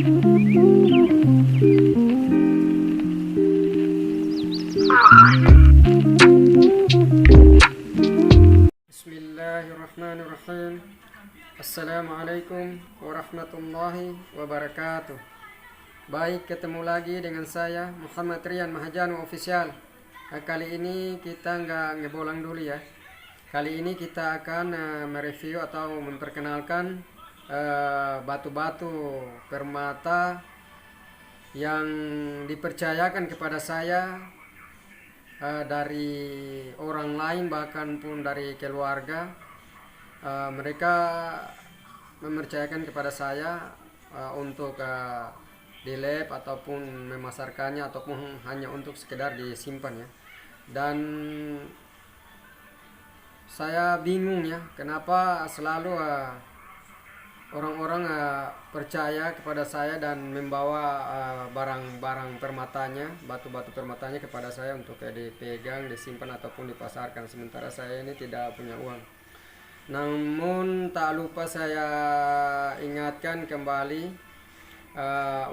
Bismillahirrahmanirrahim. Assalamualaikum warahmatullahi wabarakatuh. Baik, ketemu lagi dengan saya Muhammad Rian Mahajanu Official. Kali ini kita nggak ngebolang dulu ya. Kali ini kita akan mereview atau memperkenalkan batu-batu permata yang dipercayakan kepada saya dari orang lain, bahkan pun dari keluarga. Mereka mempercayakan kepada saya untuk di lab ataupun memasarkannya ataupun hanya untuk sekedar disimpan ya. Dan saya bingung ya, kenapa selalu orang-orang percaya kepada saya dan membawa barang-barang permatanya, batu-batu permatanya kepada saya untuk dipegang, disimpan ataupun dipasarkan, sementara saya ini tidak punya uang. Namun tak lupa saya ingatkan kembali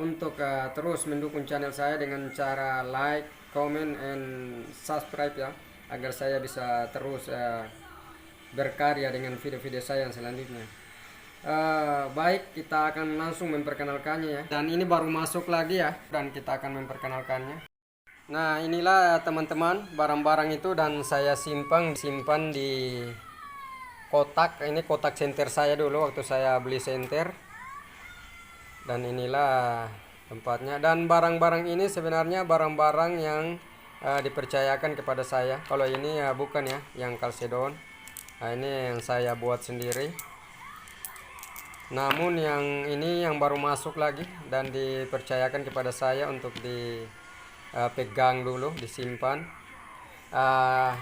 untuk terus mendukung channel saya dengan cara like, comment, and subscribe ya, agar saya bisa terus berkarya dengan video-video saya yang selanjutnya. Baik, kita akan langsung memperkenalkannya ya. Dan ini baru masuk lagi ya, dan kita akan memperkenalkannya. Nah, inilah teman-teman barang-barang itu, dan saya simpan di kotak. Ini kotak senter saya dulu waktu saya beli senter. Dan inilah tempatnya. Dan barang-barang ini sebenarnya barang-barang yang dipercayakan kepada saya. Kalau ini bukan ya, yang kalsedon. Nah, ini yang saya buat sendiri. Namun yang ini yang baru masuk lagi dan dipercayakan kepada saya untuk dipegang dulu, disimpan.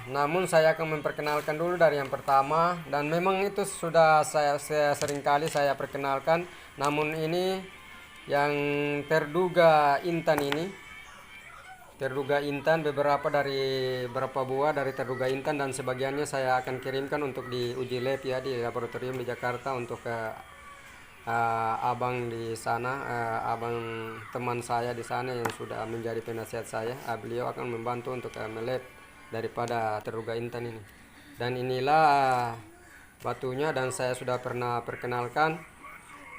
Namun saya akan memperkenalkan dulu dari yang pertama, dan memang itu sudah saya sering kali saya perkenalkan. Namun ini yang terduga intan ini, terduga intan, beberapa buah dari terduga intan, dan sebagiannya saya akan kirimkan untuk diuji lab ya di laboratorium di Jakarta untuk abang di sana, abang teman saya di sana yang sudah menjadi penasihat saya. Beliau akan membantu untuk melab daripada terduga intan ini. Dan inilah batunya, dan saya sudah pernah perkenalkan.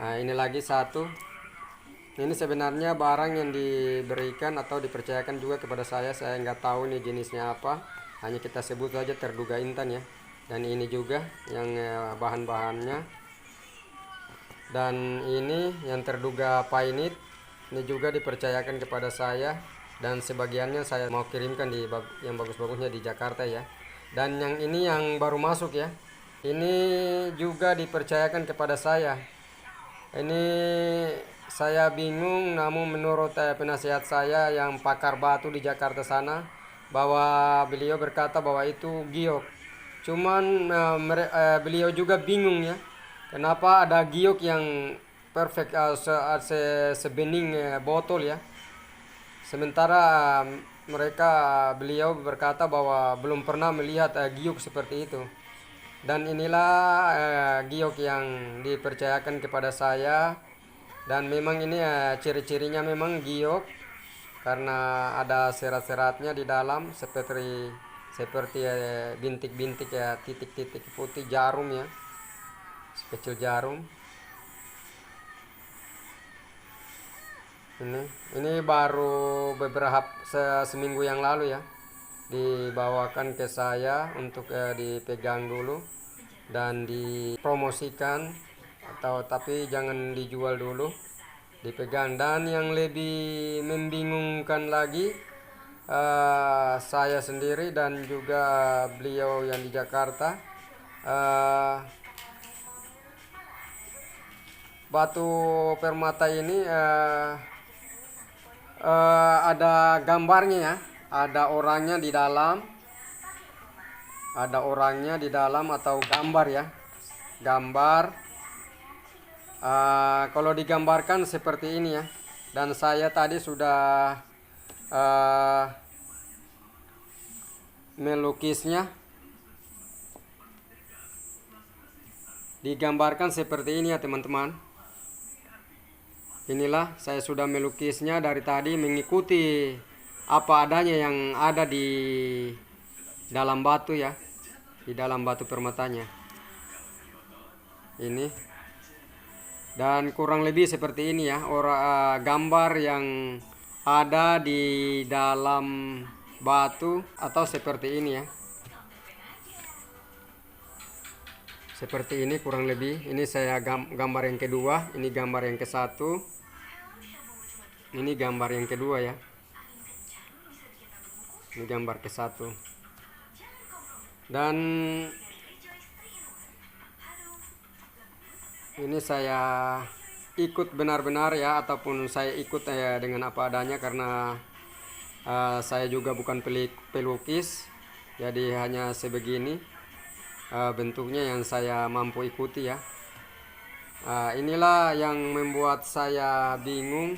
Ini lagi satu. Ini sebenarnya barang yang diberikan atau dipercayakan juga kepada saya. Saya nggak tahu ini jenisnya apa, hanya kita sebut saja terduga intan ya. Dan ini juga yang bahan-bahannya. Dan ini yang terduga painit, ini juga dipercayakan kepada saya, dan sebagiannya saya mau kirimkan yang bagus-bagusnya di Jakarta ya. Dan yang ini yang baru masuk ya, ini juga dipercayakan kepada saya. Ini saya bingung, namun menurut penasihat saya yang pakar batu di Jakarta sana, bahwa beliau berkata bahwa itu giok. Cuman beliau juga bingung ya, kenapa ada giok yang perfect sebening botol ya. Sementara beliau berkata bahwa belum pernah melihat giok seperti itu. Dan inilah giok yang dipercayakan kepada saya. Dan memang ini ciri-cirinya memang giok, karena ada serat-seratnya di dalam seperti bintik-bintik ya, titik-titik putih jarum ya, kecil jarum. Ini baru beberapa seminggu yang lalu ya, dibawakan ke saya untuk dipegang dulu dan dipromosikan, tapi jangan dijual dulu, dipegang. Dan yang lebih membingungkan lagi, saya sendiri dan juga beliau yang di Jakarta, batu permata ini ada gambarnya ya, ada orangnya di dalam, atau gambar ya, gambar. Kalau digambarkan seperti ini ya, dan saya tadi sudah melukisnya. Digambarkan seperti ini ya teman-teman. Inilah saya sudah melukisnya dari tadi mengikuti apa adanya yang ada di dalam batu ya, di dalam batu permatanya. Ini dan kurang lebih seperti ini ya, gambar yang ada di dalam batu atau seperti ini ya. Seperti ini kurang lebih. Ini saya gambar yang kedua, ini gambar yang ke satu, ini gambar yang kedua ya. Ini gambar ke satu. Dan ini saya ikut benar-benar ya, ataupun saya ikut dengan apa adanya, karena saya juga bukan pelukis, jadi hanya sebegini bentuknya yang saya mampu ikuti ya. Inilah yang membuat saya bingung.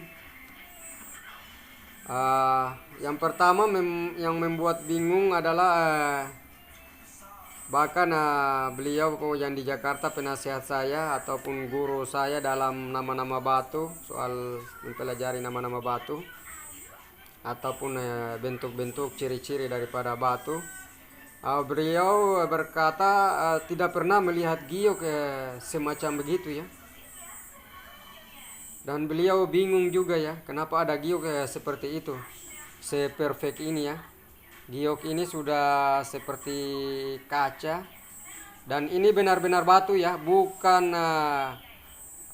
Yang pertama yang membuat bingung adalah bahkan beliau yang di Jakarta, penasihat saya ataupun guru saya dalam nama-nama batu, soal mempelajari nama-nama batu ataupun bentuk-bentuk ciri-ciri daripada batu. Beliau berkata tidak pernah melihat giok semacam begitu ya. Dan beliau bingung juga ya, kenapa ada giok seperti itu, seperfect ini ya. Giok ini sudah seperti kaca, dan ini benar-benar batu ya, bukan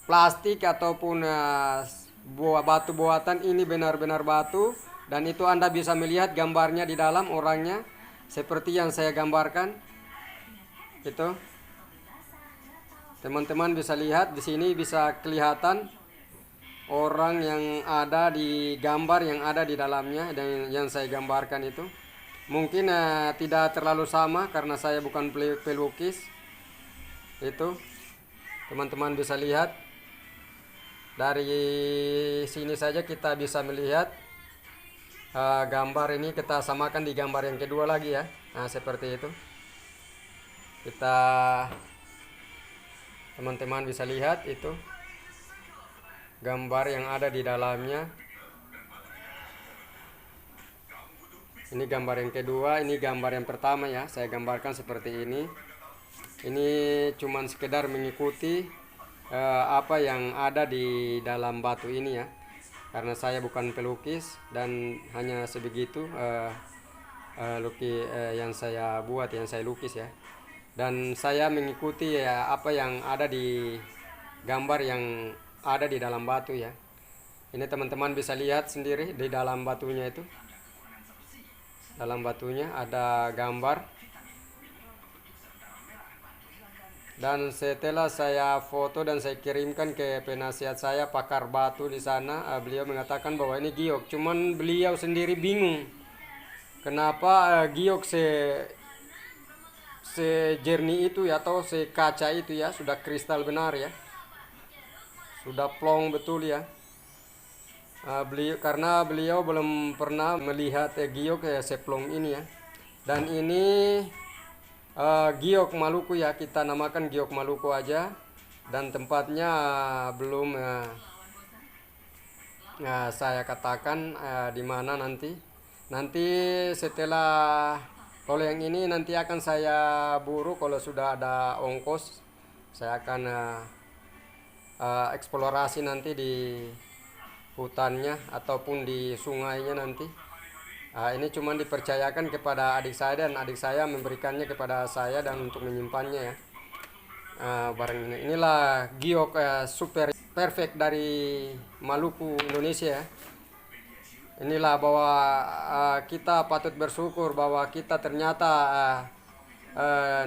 plastik ataupun batu buatan. Ini benar-benar batu, dan itu Anda bisa melihat gambarnya di dalam orangnya seperti yang saya gambarkan. Itu teman-teman bisa lihat di sini, bisa kelihatan orang yang ada di gambar yang ada di dalamnya dan yang saya gambarkan itu. Mungkin tidak terlalu sama karena saya bukan pelukis. Itu teman-teman bisa lihat dari sini saja, kita bisa melihat gambar ini. Kita samakan di gambar yang kedua lagi ya. Nah, seperti itu. Teman-teman bisa lihat itu gambar yang ada di dalamnya. Ini gambar yang kedua, ini gambar yang pertama ya. Saya gambarkan seperti ini. Ini cuman sekedar mengikuti apa yang ada di dalam batu ini ya. Karena saya bukan pelukis dan hanya sebegitu yang saya buat, yang saya lukis ya. Dan saya mengikuti ya apa yang ada di gambar yang ada di dalam batu ya. Ini teman-teman bisa lihat sendiri di dalam batunya itu. Dalam batunya ada gambar. Dan setelah saya foto dan saya kirimkan ke penasihat saya, pakar batu di sana, beliau mengatakan bahwa ini giok. Cuman beliau sendiri bingung kenapa giok sejernih itu ya, atau sekaca itu ya, sudah kristal benar ya, sudah plong betul ya. Karena beliau belum pernah melihat giok seplong ini ya. Dan ini giok Maluku ya, kita namakan giok Maluku aja. Dan tempatnya belum saya katakan di mana nanti. Nanti setelah, kalau yang ini nanti akan saya buru, kalau sudah ada ongkos saya akan eksplorasi nanti di hutannya ataupun di sungainya nanti. Ini cuma dipercayakan kepada adik saya, dan adik saya memberikannya kepada saya dan untuk menyimpannya ya. Barang ini, inilah giok super perfect dari Maluku, Indonesia ya. Inilah bahwa kita patut bersyukur bahwa kita ternyata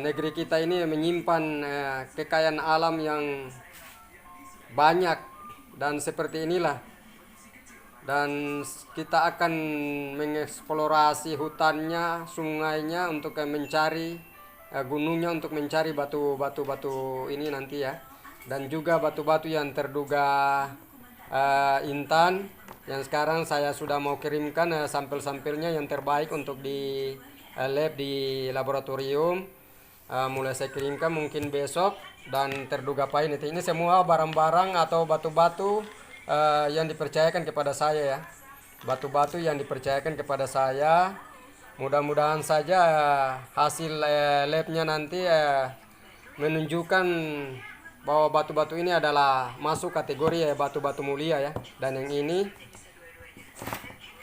negeri kita ini menyimpan kekayaan alam yang banyak, dan seperti inilah. Dan kita akan mengeksplorasi hutannya, sungainya untuk mencari gunungnya, untuk mencari batu-batu ini nanti ya. Dan juga batu-batu yang terduga intan, yang sekarang saya sudah mau kirimkan sampel-sampelnya yang terbaik untuk di lab di laboratorium. Mulai saya kirimkan mungkin besok. Dan terduga pain ini semua barang-barang atau batu-batu yang dipercayakan kepada saya ya. Batu-batu yang dipercayakan kepada saya. Mudah-mudahan saja hasil labnya nanti menunjukkan bahwa batu-batu ini adalah masuk kategori batu-batu mulia ya. Dan yang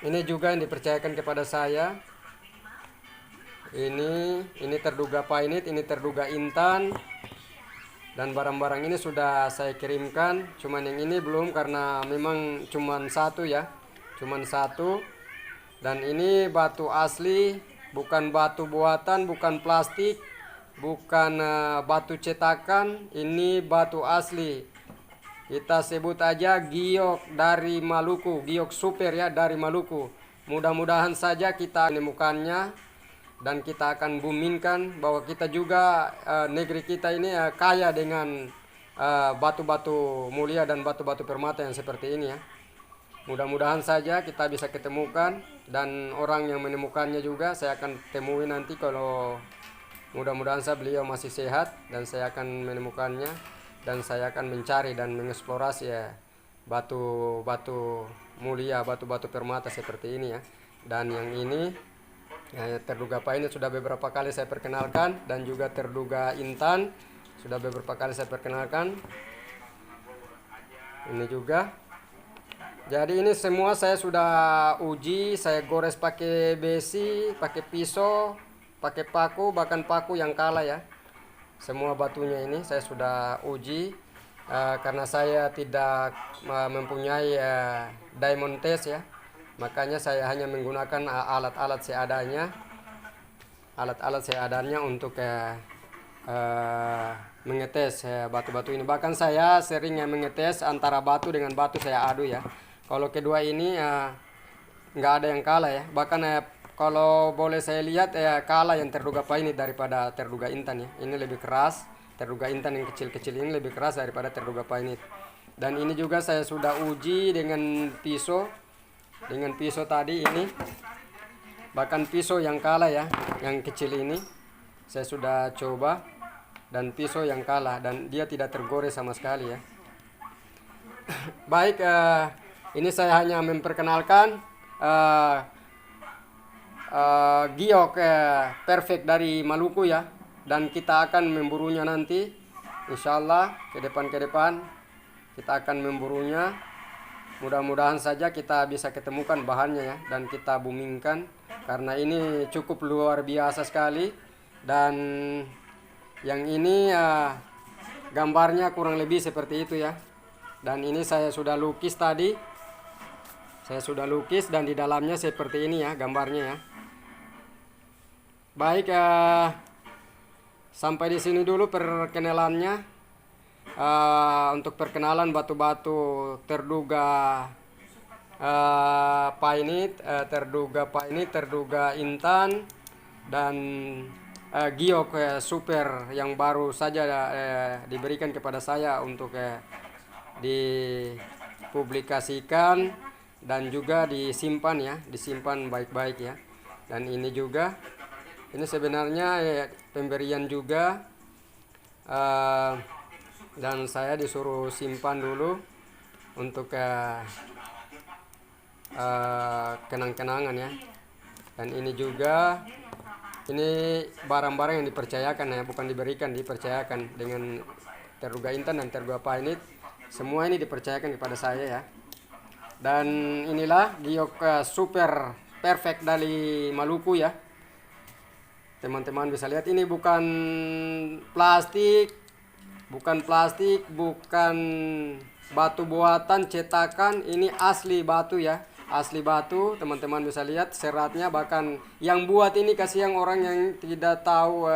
ini juga yang dipercayakan kepada saya. Ini terduga painit, ini terduga intan. Dan barang-barang ini sudah saya kirimkan, cuman yang ini belum karena memang cuman satu ya. Cuman satu. Dan ini batu asli, bukan batu buatan, bukan plastik, bukan batu cetakan, ini batu asli. Kita sebut aja giok dari Maluku, giok super ya dari Maluku. Mudah-mudahan saja kita menemukannya dan kita akan boomingkan bahwa kita juga negeri kita ini kaya dengan batu-batu mulia dan batu-batu permata yang seperti ini ya. Mudah-mudahan saja kita bisa ketemukan dan orang yang menemukannya juga saya akan temui nanti kalau mudah-mudahan beliau masih sehat dan saya akan menemukannya dan saya akan mencari dan mengeksplorasi ya batu-batu mulia, batu-batu permata seperti ini ya. Dan yang ini terduga painit sudah beberapa kali saya perkenalkan dan juga terduga intan sudah beberapa kali saya perkenalkan. Ini juga. Jadi ini semua saya sudah uji, saya gores pakai besi, pakai pisau, pakai paku, bahkan paku yang kalah ya. Semua batunya ini saya sudah uji karena saya tidak mempunyai diamond test ya. Makanya saya hanya menggunakan alat-alat seadanya. Alat-alat seadanya untuk mengetes batu-batu ini. Bahkan saya sering mengetes antara batu dengan batu saya adu ya. Kalau kedua ini nggak ada yang kalah ya. Bahkan kalau boleh saya lihat kalah yang terduga painit daripada terduga intan ya. Ini lebih keras. Terduga intan yang kecil-kecil ini lebih keras daripada terduga painit. Dan ini juga saya sudah uji dengan pisau. Dengan pisau tadi ini. Bahkan pisau yang kalah ya. Yang kecil ini. Saya sudah coba. Dan pisau yang kalah. Dan dia tidak tergores sama sekali ya. Baik. Ini saya hanya memperkenalkan giok perfect dari Maluku ya. Dan kita akan memburunya nanti. Insyaallah ke depan kita akan memburunya. Mudah-mudahan saja kita bisa ketemukan bahannya ya. Dan kita boomingkan. Karena ini cukup luar biasa sekali. Dan yang ini gambarnya kurang lebih seperti itu ya. Dan ini saya sudah lukis tadi. Saya sudah lukis dan di dalamnya seperti ini ya gambarnya ya. Baik, sampai di sini dulu perkenalannya. Untuk perkenalan batu-batu terduga painit, terduga intan dan giok super yang baru saja diberikan kepada saya untuk dipublikasikan dan juga disimpan ya, disimpan baik-baik ya. Dan ini juga, ini sebenarnya pemberian juga dan saya disuruh simpan dulu untuk kenang-kenangan ya. Dan ini juga, ini barang-barang yang dipercayakan ya, bukan diberikan, dipercayakan dengan terduga intan dan terduga painit. Semua ini dipercayakan kepada saya ya. Dan inilah giok super perfect dari Maluku ya. Teman-teman bisa lihat ini bukan plastik, bukan batu buatan cetakan, ini asli batu ya. Asli batu, teman-teman bisa lihat seratnya, bahkan yang buat ini kasihan orang yang tidak tahu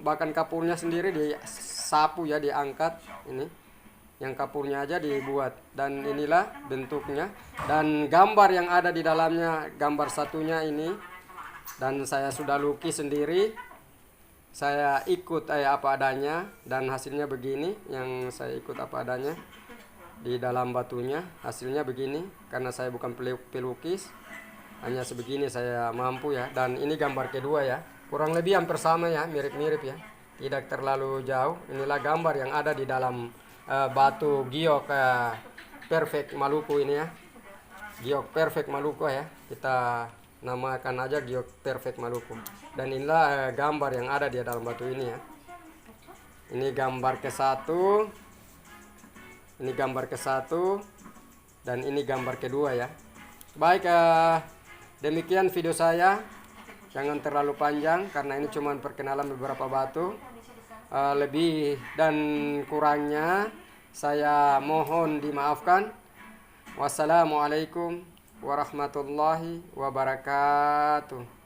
bahkan kapurnya sendiri disapu ya, diangkat ini. Yang kapurnya aja dibuat. Dan inilah bentuknya. Dan gambar yang ada di dalamnya, gambar satunya ini. Dan saya sudah lukis sendiri. Saya ikut apa adanya. Dan hasilnya begini. Yang saya ikut apa adanya. Di dalam batunya. Hasilnya begini. Karena saya bukan pelukis. Hanya sebegini saya mampu ya. Dan ini gambar kedua ya. Kurang lebih hampir sama ya. Mirip-mirip ya. Tidak terlalu jauh. Inilah gambar yang ada di dalam batu giok perfect Maluku ini ya. Giok perfect Maluku ya. Kita namakan aja giok perfect Maluku. Dan inilah gambar yang ada di dalam batu ini ya. Ini gambar ke-1. Ini gambar ke-1 dan ini gambar kedua ya. Baik, demikian video saya. Jangan terlalu panjang karena ini cuma perkenalan beberapa batu. Lebih dan kurangnya saya mohon dimaafkan. Wassalamualaikum warahmatullahi wabarakatuh.